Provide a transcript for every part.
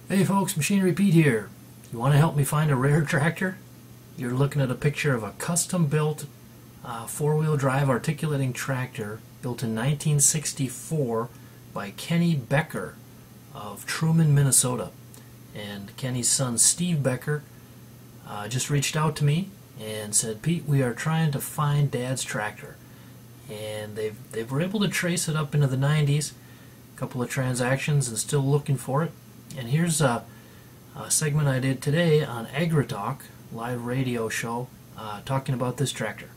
Hey folks, Machinery Pete here. You want to help me find a rare tractor? You're looking at a picture of a custom-built four-wheel drive articulating tractor built in 1964 by Kenny Becker of Truman, Minnesota. And Kenny's son Steve Becker just reached out to me and said, Pete, we are trying to find Dad's tractor. And they were able to trace it up into the 90s, a couple of transactions, and still looking for it. And here's a segment I did today on AgriTalk, live radio show, talking about this tractor.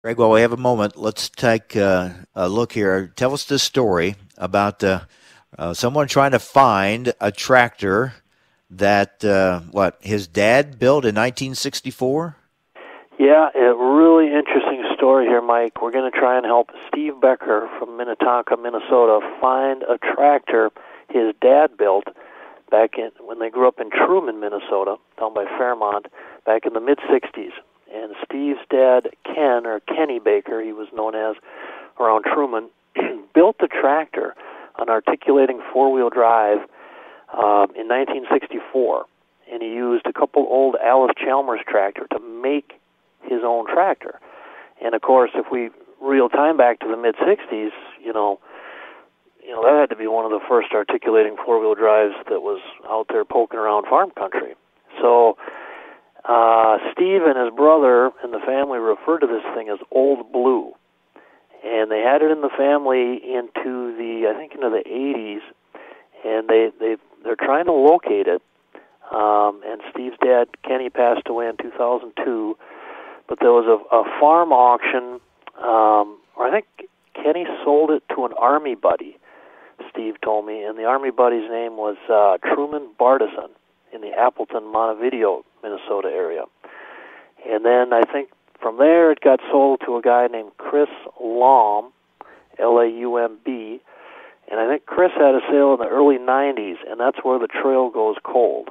Greg, while we have a moment, let's take a look here. Tell us this story about someone trying to find a tractor that, his dad built in 1964? Yeah, a really interesting story here, Mike. We're going to try and help Steve Becker from Minnetonka, Minnesota, find a tractor his dad built back when they grew up in Truman, Minnesota, down by Fairmont, back in the mid-'60s. And Steve's dad, Ken, or Kenny Baker, he was known as, around Truman, built the tractor, an articulating four-wheel drive, in 1964. And he used a couple old Alice Chalmers tractor to make his own tractor. And, of course, if we reel time back to the mid-'60s, that had to be one of the first articulating four-wheel drives that was out there poking around farm country. So Steve and his brother and the family referred to this thing as Old Blue. And they had it in the family into the 80s, and they're trying to locate it. And Steve's dad, Kenny, passed away in 2002. But there was a farm auction, or I think Kenny sold it to an Army buddy, Steve told me, and the Army buddy's name was Truman Bardison in the Appleton, Montevideo, Minnesota area. And then I think from there it got sold to a guy named Chris Laumb, Laumb, and I think Chris had a sale in the early 90s, and that's where the trail goes cold.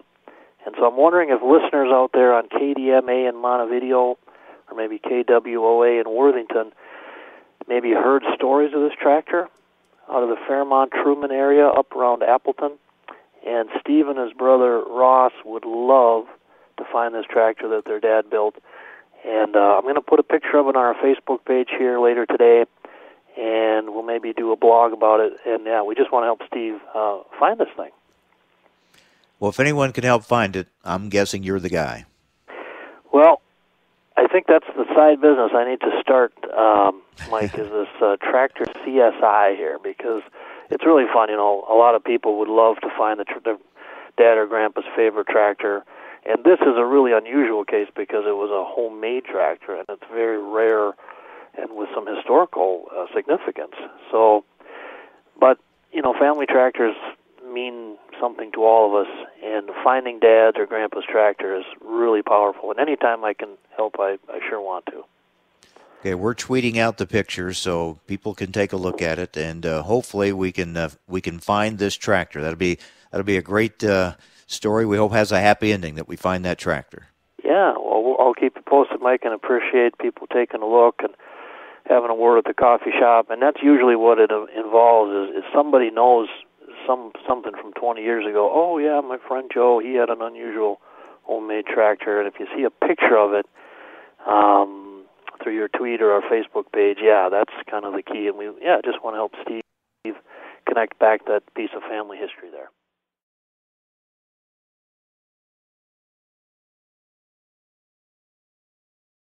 And so I'm wondering if listeners out there on KDMA in Montevideo, or maybe KWOA in Worthington, maybe heard stories of this tractor out of the Fairmont-Truman area up around Appleton. And Steve and his brother Ross would love to find this tractor that their dad built. And I'm going to put a picture of it on our Facebook page here later today, and we'll maybe do a blog about it. And, yeah, we just want to help Steve find this thing. Well, if anyone can help find it, I'm guessing you're the guy. Well, I think that's the side business I need to start, Mike, is this tractor CSI here, because it's really fun. A lot of people would love to find their dad or grandpa's favorite tractor, and this is a really unusual case because it was a homemade tractor, and it's very rare and with some historical significance. So, but, family tractors mean something to all of us, and finding dad's or grandpa's tractor is really powerful. And anytime I can help, I sure want to. Okay, we're tweeting out the pictures so people can take a look at it, and hopefully we can find this tractor. That'll be a great story. We hope has a happy ending that we find that tractor. Yeah, well, I'll keep you posted, Mike, and appreciate people taking a look and having a word at the coffee shop. And that's usually what it involves is somebody knows something from 20 years ago. Oh, yeah, my friend Joe, he had an unusual homemade tractor. And if you see a picture of it through your tweet or our Facebook page, yeah, that's kind of the key. And we just want to help Steve connect back that piece of family history there.